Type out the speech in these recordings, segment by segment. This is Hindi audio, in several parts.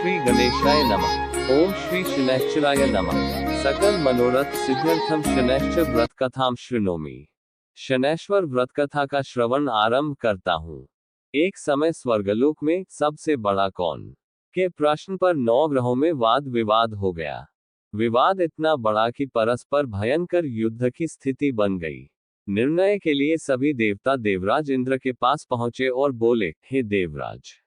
श्री गणेशाय नमः। ओम श्री शनैश्चराय नमः। सकल मनोरथ सिद्ध्यर्थम शनैश्चर व्रत कथाम शृणोमि। शनैश्वर व्रत कथा का श्रवण आरंभ करता हूँ। एक समय स्वर्गलोक में सबसे बड़ा कौन के प्रश्न पर 9 ग्रहों में वाद विवाद हो गया। विवाद इतना बड़ा कि परस्पर भयंकर युद्ध की स्थिति बन गई। निर्णय के लिए सभी देवता देवराज इंद्र के पास पहुंचे और बोले, हे देवराज,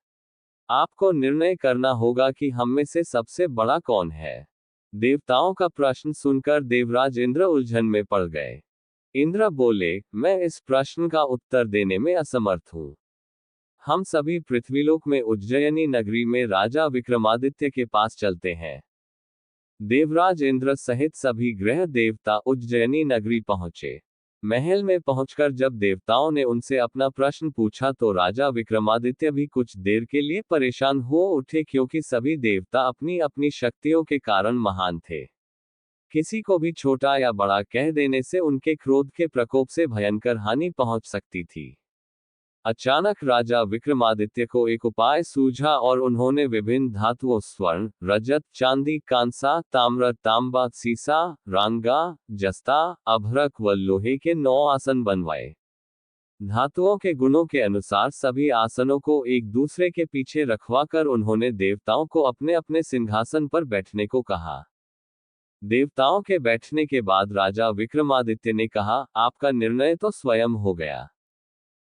आपको निर्णय करना होगा कि हम में से सबसे बड़ा कौन है। देवताओं का प्रश्न सुनकर देवराज इंद्र उलझन में पड़ गए। इंद्र बोले, मैं इस प्रश्न का उत्तर देने में असमर्थ हूं। हम सभी पृथ्वीलोक में उज्जयिनी नगरी में राजा विक्रमादित्य के पास चलते हैं। देवराज इंद्र सहित सभी ग्रह देवता उज्जयिनी नगरी पहुंचे। महल में पहुंचकर जब देवताओं ने उनसे अपना प्रश्न पूछा तो राजा विक्रमादित्य भी कुछ देर के लिए परेशान हो उठे, क्योंकि सभी देवता अपनी अपनी शक्तियों के कारण महान थे। किसी को भी छोटा या बड़ा कह देने से उनके क्रोध के प्रकोप से भयंकर हानि पहुंच सकती थी। अचानक राजा विक्रमादित्य को एक उपाय सूझा और उन्होंने विभिन्न धातुओं स्वर्ण, रजत, चांदी, कांसा, ताम्र, तांबा, सीसा, रांगा, जस्ता, अभ्रक व लोहे के 9 आसन बनवाए। धातुओं के गुणों के अनुसार सभी आसनों को एक दूसरे के पीछे रखवाकर उन्होंने देवताओं को अपने अपने सिंहासन पर बैठने को कहा। देवताओं के बैठने के बाद राजा विक्रमादित्य ने कहा, आपका निर्णय तो स्वयं हो गया।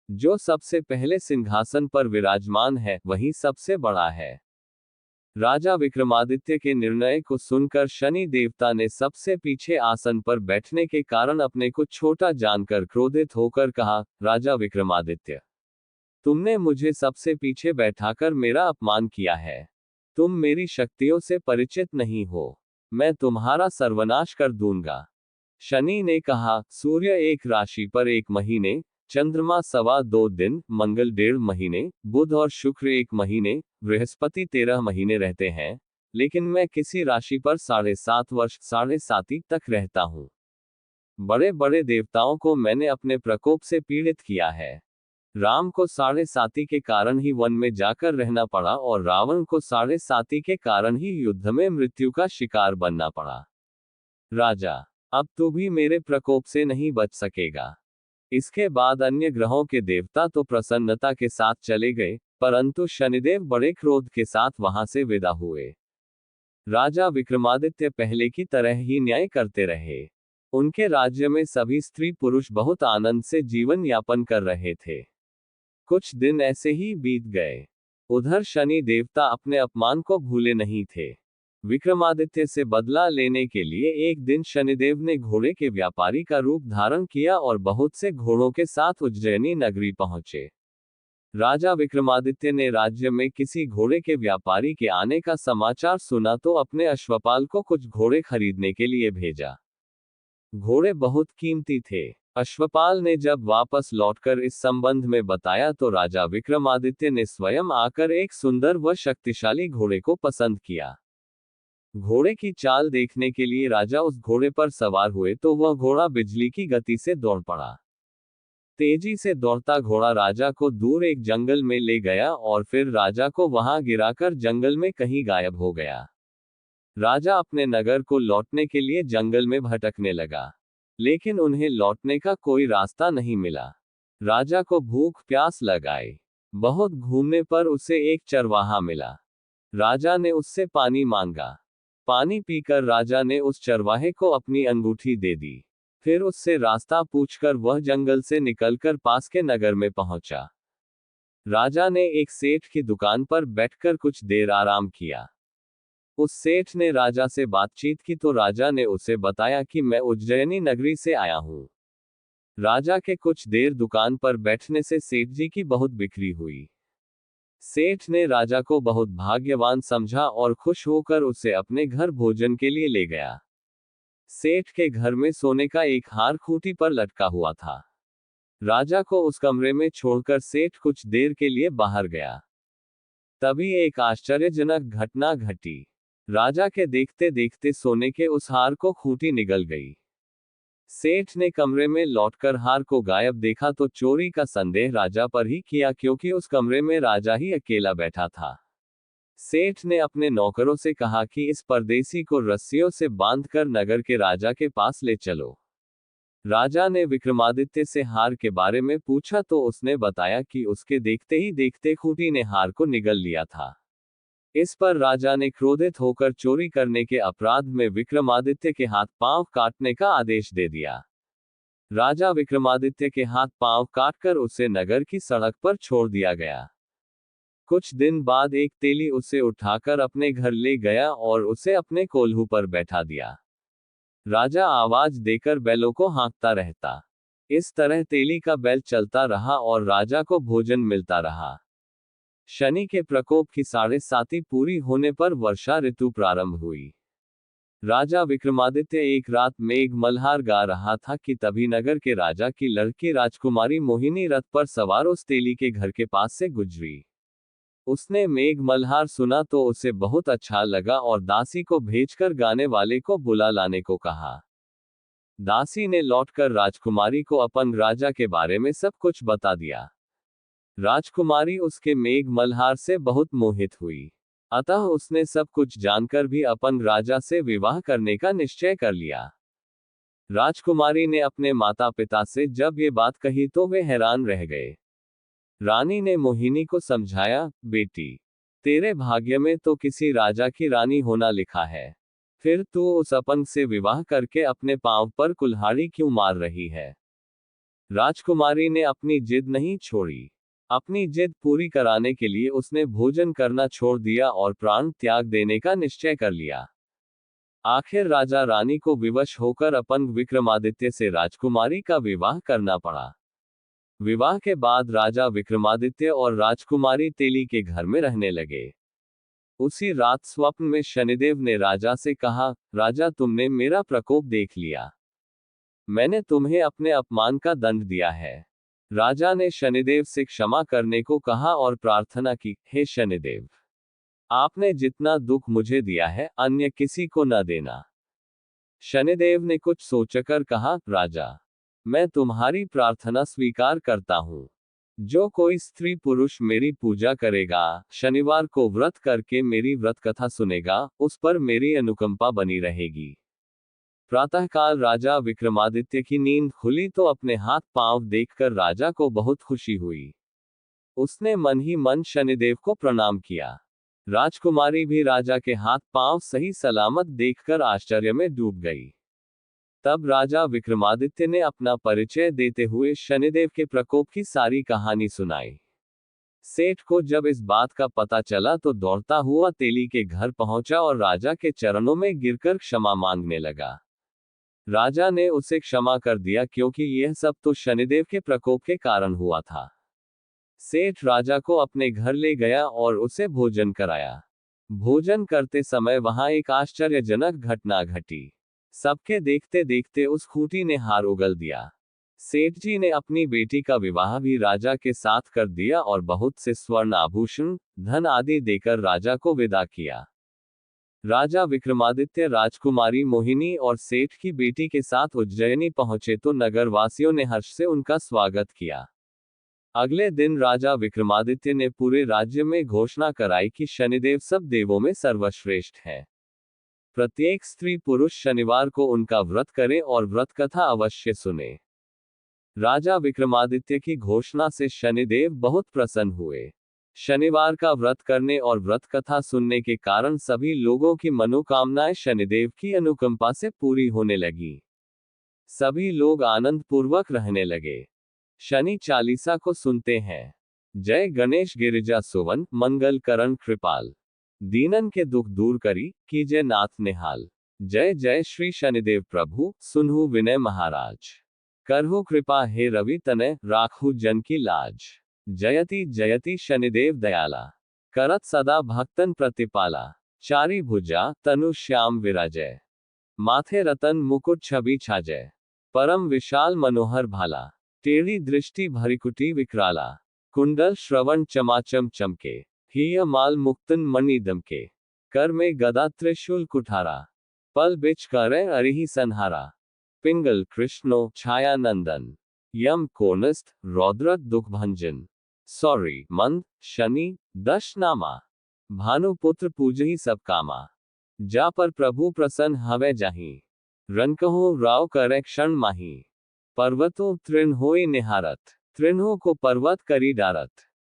जो सबसे पहले सिंहासन पर विराजमान है वही सबसे बड़ा है। राजा विक्रमादित्य के निर्णय को सुनकर शनि देवता ने सबसे पीछे आसन पर बैठने के कारण अपने को छोटा जानकर क्रोधित होकर कहा, राजा विक्रमादित्य, तुमने मुझे सबसे पीछे बैठाकर मेरा अपमान किया है। तुम मेरी शक्तियों से परिचित नहीं हो। मैं तुम्हारा सर्वनाश कर दूंगा। शनि ने कहा, सूर्य एक राशि पर 1 महीने, चंद्रमा 2.25 दिन, मंगल 1.5 महीने, बुध और शुक्र 1 महीने, बृहस्पति 13 महीने रहते हैं, लेकिन मैं किसी राशि पर 7.5 वर्ष 7.5 तक रहता हूँ। बड़े बड़े देवताओं को मैंने अपने प्रकोप से पीड़ित किया है। राम को 7.5 के कारण ही वन में जाकर रहना पड़ा और रावण को 7.5 के कारण ही युद्ध में मृत्यु का शिकार बनना पड़ा। राजा, अब तू भी मेरे प्रकोप से नहीं बच सकेगा। इसके बाद अन्य ग्रहों के देवता तो प्रसन्नता के साथ चले गए, परंतु शनिदेव बड़े क्रोध के साथ वहां से विदा हुए। राजा विक्रमादित्य पहले की तरह ही न्याय करते रहे। उनके राज्य में सभी स्त्री पुरुष बहुत आनंद से जीवन यापन कर रहे थे। कुछ दिन ऐसे ही बीत गए। उधर शनि देवता अपने अपमान को भूले नहीं थे। विक्रमादित्य से बदला लेने के लिए एक दिन शनिदेव ने घोड़े के व्यापारी का रूप धारण किया और बहुत से घोड़ों के साथ उज्जयिनी नगरी पहुंचे। राजा विक्रमादित्य ने राज्य में किसी घोड़े के व्यापारी के आने का समाचार सुना तो अपने अश्वपाल को कुछ घोड़े खरीदने के लिए भेजा। घोड़े बहुत कीमती थे। अश्वपाल ने जब वापस लौटकर इस संबंध में बताया तो राजा विक्रमादित्य ने स्वयं आकर एक सुंदर व शक्तिशाली घोड़े को पसंद किया। घोड़े की चाल देखने के लिए राजा उस घोड़े पर सवार हुए तो वह घोड़ा बिजली की गति से दौड़ पड़ा। तेजी से दौड़ता घोड़ा राजा को दूर एक जंगल में ले गया और फिर राजा को वहां गिराकर जंगल में कहीं गायब हो गया। राजा अपने नगर को लौटने के लिए जंगल में भटकने लगा, लेकिन उन्हें लौटने का कोई रास्ता नहीं मिला। राजा को भूख प्यास लगाई। बहुत घूमने पर उसे एक चरवाहा मिला। राजा ने उससे पानी मांगा। पानी पीकर राजा ने उस चरवाहे को अपनी अंगूठी दे दी। फिर उससे रास्ता पूछकर वह जंगल से निकलकर पास के नगर में पहुंचा। राजा ने एक सेठ की दुकान पर बैठकर कुछ देर आराम किया। उस सेठ ने राजा से बातचीत की तो राजा ने उसे बताया कि मैं उज्जयिनी नगरी से आया हूं। राजा के कुछ देर दुकान पर बैठने से सेठ जी की बहुत बिक्री हुई। सेठ ने राजा को बहुत भाग्यवान समझा और खुश होकर उसे अपने घर भोजन के लिए ले गया। सेठ के घर में सोने का एक हार खूंटी पर लटका हुआ था। राजा को उस कमरे में छोड़कर सेठ कुछ देर के लिए बाहर गया। तभी एक आश्चर्यजनक घटना घटी। राजा के देखते देखते सोने के उस हार को खूंटी निगल गई। सेठ ने कमरे में लौटकर हार को गायब देखा तो चोरी का संदेह राजा पर ही किया, क्योंकि उस कमरे में राजा ही अकेला बैठा था। सेठ ने अपने नौकरों से कहा कि इस परदेसी को रस्सियों से बांधकर नगर के राजा के पास ले चलो। राजा ने विक्रमादित्य से हार के बारे में पूछा तो उसने बताया कि उसके देखते ही देखते खूंटी ने हार को निगल लिया था। इस पर राजा ने क्रोधित होकर चोरी करने के अपराध में विक्रमादित्य के हाथ पांव काटने का आदेश दे दिया। राजा विक्रमादित्य के हाथ पांव काटकर उसे नगर की सड़क पर छोड़ दिया गया। कुछ दिन बाद एक तेली उसे उठाकर अपने घर ले गया और उसे अपने कोल्हू पर बैठा दिया। राजा आवाज देकर बैलों को हाँकता रहता। इस तरह तेली का बैल चलता रहा और राजा को भोजन मिलता रहा। शनि के प्रकोप की 7.5 पूरी होने पर वर्षा ऋतु प्रारंभ हुई। राजा विक्रमादित्य एक रात मेघ मल्हार गा रहा था कि तभी नगर के राजा की लड़की राजकुमारी मोहिनी रथ पर सवार उस तेली के घर के पास से गुजरी। उसने मेघ मल्हार सुना तो उसे बहुत अच्छा लगा और दासी को भेजकर गाने वाले को बुला लाने को कहा। दासी ने लौटकर राजकुमारी को अपन राजा के बारे में सब कुछ बता दिया। राजकुमारी उसके मेघ मल्हार से बहुत मोहित हुई। अतः उसने सब कुछ जानकर भी अपन राजा से विवाह करने का निश्चय कर लिया। राजकुमारी ने अपने माता पिता से जब ये बात कही तो वे हैरान रह गए। रानी ने मोहिनी को समझाया, बेटी, तेरे भाग्य में तो किसी राजा की रानी होना लिखा है, फिर तू उस अपंग से विवाह करके अपने पांव पर कुल्हाड़ी क्यों मार रही है। राजकुमारी ने अपनी जिद नहीं छोड़ी। अपनी जिद पूरी कराने के लिए उसने भोजन करना छोड़ दिया और प्राण त्याग देने का निश्चय कर लिया। आखिर राजा रानी को विवश होकर अपंग विक्रमादित्य से राजकुमारी का विवाह करना पड़ा। विवाह के बाद राजा विक्रमादित्य और राजकुमारी तेली के घर में रहने लगे। उसी रात स्वप्न में शनिदेव ने राजा से कहा, राजा, तुमने मेरा प्रकोप देख लिया। मैंने तुम्हें अपने अपमान का दंड दिया है। राजा ने शनिदेव से क्षमा करने को कहा और प्रार्थना की, हे शनिदेव, आपने जितना दुख मुझे दिया है अन्य किसी को न देना। शनिदेव ने कुछ सोचकर कहा, राजा, मैं तुम्हारी प्रार्थना स्वीकार करता हूँ। जो कोई स्त्री पुरुष मेरी पूजा करेगा, शनिवार को व्रत करके मेरी व्रत कथा सुनेगा, उस पर मेरी अनुकंपा बनी रहेगी। प्रातःकाल राजा विक्रमादित्य की नींद खुली तो अपने हाथ पांव देखकर राजा को बहुत खुशी हुई। उसने मन ही मन शनिदेव को प्रणाम किया। राजकुमारी भी राजा के हाथ पांव सही सलामत देखकर आश्चर्य में डूब गई। तब राजा विक्रमादित्य ने अपना परिचय देते हुए शनिदेव के प्रकोप की सारी कहानी सुनाई। सेठ को जब इस बात का पता चला तो दौड़ता हुआ तेली के घर पहुंचा और राजा के चरणों में गिरकर क्षमा मांगने लगा। राजा ने उसे क्षमा कर दिया क्योंकि यह सब तो शनिदेव के प्रकोप के कारण हुआ था। सेठ राजा को अपने घर ले गया और उसे भोजन कराया। भोजन करते समय वहां एक आश्चर्यजनक घटना घटी। सबके देखते देखते उस खूंटी ने हार उगल दिया। सेठ जी ने अपनी बेटी का विवाह भी राजा के साथ कर दिया और बहुत से स्वर्ण आभूषण, धन आदि देकर राजा को विदा किया। राजा विक्रमादित्य राजकुमारी मोहिनी और सेठ की बेटी के साथ उज्जैनी पहुंचे तो नगरवासियों ने हर्ष से उनका स्वागत किया। अगले दिन राजा विक्रमादित्य ने पूरे राज्य में घोषणा कराई कि शनिदेव सब देवों में सर्वश्रेष्ठ है। प्रत्येक स्त्री पुरुष शनिवार को उनका व्रत करे और व्रत कथा अवश्य सुने। राजा विक्रमादित्य की घोषणा से शनिदेव बहुत प्रसन्न हुए। शनिवार का व्रत करने और व्रत कथा सुनने के कारण सभी लोगों की मनोकामनाएं शनिदेव की अनुकंपा से पूरी होने लगी। सभी लोग आनंद पूर्वक रहने लगे। शनि चालीसा को सुनते हैं। जय गणेश गिरिजा सुवन मंगल करण कृपाल, दीनन के दुख दूर करी, कीजय नाथ निहाल। जय जय श्री शनिदेव प्रभु, सुनहु विनय महाराज। करहु कृपा हे रवि तनय, राखहु जन की लाज। जयति जयति शनिदेव दयाला, करत सदा भक्तन प्रतिपाला। चारी भुजा तनु श्याम विराजय, माथे रतन मुकुट छवि छाजय। परम विशाल मनोहर भाला, टेढ़ी दृष्टि भरिकुटी विकराला। कुंडल श्रवण चमाचम चमके, हिय माल मुक्तन मणि दमके। कर में गदा त्रिशूल कुठारा, पल बिच करे अरिहि संहारा। पिंगल कृष्णो छाया नंदन, यम कोनस्थ रौद्र दुख भंजन। सॉरी मंद शनि दशनामा। भानुपुत्र पूजही सब कामा, जा पर प्रभु प्रसन्न हवे जाही। रनकहो राव करे क्षण माही, पर्वतों तृण होए निहारत, तृणों को पर्वत करी डारत।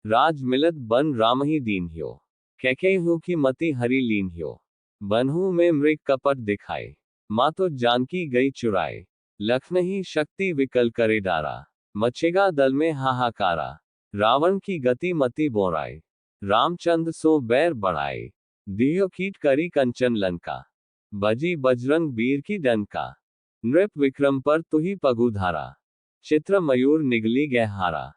राज मिलत बन राम ही दीन ह्यो, कैकेयी की मति हरि लीन ह्यो। बनहु में मृग कपट दिखाए, माँ तो जानकी गई चुराए। लखनही शक्ति विकल करे डारा, मचेगा दल में हाहाकारा। रावण की गति मति बोराए, रामचंद्र सो बैर बढ़ाए। दियो कीट करी कंचन लंका, बजी बजरंग बीर की डंका। नृप विक्रम पर तुही पगुधारा, चित्र मयूर निगली गहहारा।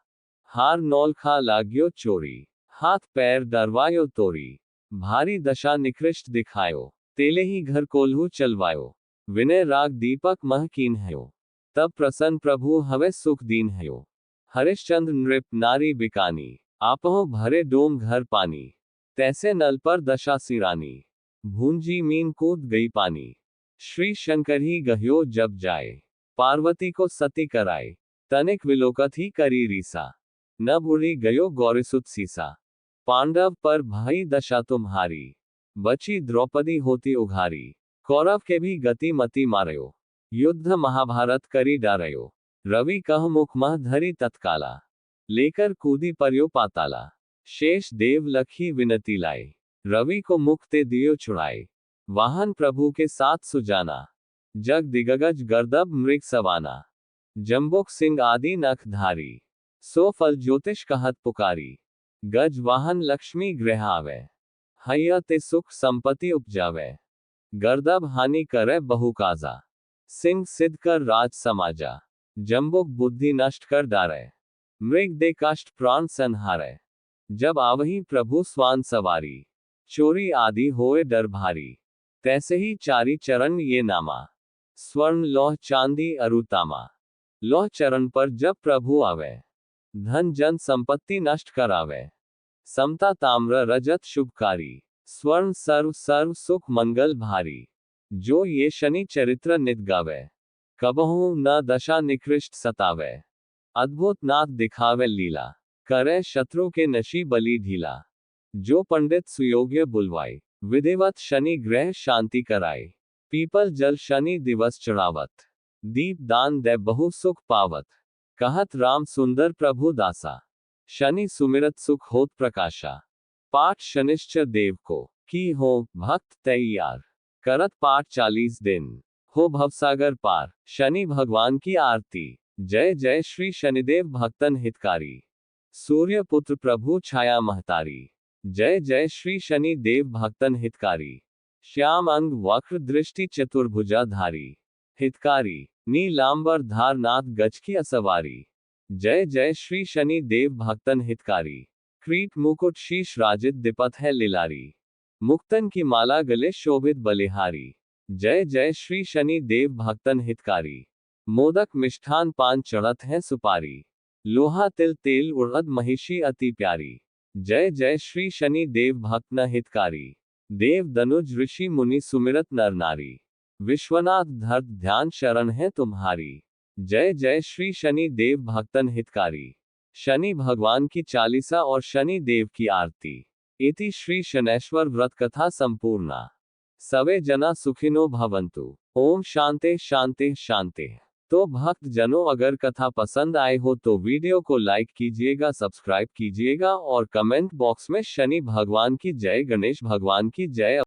हार नौल खा लाग्यो चोरी, हाथ पैर डरवायो तोरी। भारी दशा निकृष्ट दिखायो, तेले ही घर कोल्हू चलवायो। विनय राग दीपक मह कीन हयो, तब प्रसन्न प्रभु हवे सुख दीन हयो। हरिश्चंद्र नृप नारी बिकानी, आपहो भरे डोम घर पानी। तैसे नल पर दशा सिरानी, भूंजी मीन कूद गई पानी। श्री शंकर ही गह्यो जब जाए, पार्वती को सती कराए। तनिक विलोकत ही करी रीसा, न बुढ़ी गयो गौरीसुत सीसा। पांडव पर भाई दशा तुम्हारी, बची द्रौपदी होती उघारी। कौरव के भी गति मति मारयो, युद्ध महाभारत करी डारयो। रवि कह मुख मह धरी तत्काला, लेकर कूदी पर्यो पाताला। शेष देव लखी विनती लाए, रवि को मुख ते दियो छुड़ाए। वाहन प्रभु के साथ सुजाना, जग दिगगज गर्दब मृग सवाना। जम्बुक सिंह आदि नख धारी, सो फल ज्योतिष कहत पुकारी। गज वाहन लक्ष्मी गृह आवे, हैया ते सुख संपत्ति उपजावे। गर्दब हानि करे बहु काजा, सिंह सिद्ध कर राज समाजा। जम्बुक बुद्धि नष्ट कर डारे, मृग दे काष्ट प्राण संहारे। जब आवही प्रभु स्वान सवारी, चोरी आदि होए डर भारी। तैसे ही चारी चरण ये नामा, स्वर्ण लौह चांदी अरुतामा। लौह चरण पर जब प्रभु आवे, धन जन संपत्ति नष्ट करावे। समता ताम्र रजत शुभकारी, स्वर्ण सर्व सर्व सुख मंगल भारी। जो ये शनि चरित्र नित गावे, कबहु न दशा निकृष्ट सतावे। अद्भुत नाथ दिखावे लीला, करे शत्रु के नशी बलि ढीला। जो पंडित सुयोग्य बुलवाई, विधिवत शनि ग्रह शांति कराए। पीपल जल शनि दिवस चढ़ावत, दीप दान दे बहु सुख पावत। कहत राम सुंदर प्रभु दासा, शनि सुमिरत सुख होत प्रकाशा। पाठ शनिश्चर देव को की हो भक्त तैयार, करत पाठ 40 दिन, हो भवसागर पार। शनि भगवान की आरती, जय जय श्री शनिदेव भक्तन हितकारी। सूर्य पुत्र प्रभु छाया महतारी, जय जय श्री शनि देव भक्तन हितकारी। श्याम अंग वक्र दृष्टि चतुर्भुजा धारी, हितकारी। नीलांबर धार नाथ गज की असवारी, जय जय श्री शनि देव भक्तन हितकारी। क्रीट मुकुट शीश राजित दिपत है लिलारी, मुक्तन की माला गले शोभित बलिहारी। जय जय श्री शनि देव भक्तन हितकारी। मोदक मिष्ठान पान चढ़त है सुपारी, लोहा तिल तेल उड़द महिषी अति प्यारी। जय जय श्री शनि देव भक्त न हितकारी। देव दनुज ऋषि मुनि सुमिरत नर नारी, विश्वनाथ धर्त ध्यान शरण है तुम्हारी। जय जय श्री शनि देव भक्तन हितकारी। शनि भगवान की चालीसा और शनि देव की आरती। इति श्री शनैश्वर व्रत कथा संपूर्णा। सवे जना सुखिनो भवन्तु। ओम शांति शांति शांति। तो भक्त जनों, अगर कथा पसंद आए हो तो वीडियो को लाइक कीजिएगा, सब्सक्राइब कीजिएगा और कमेंट बॉक्स में शनि भगवान की जय, गणेश भगवान की जय।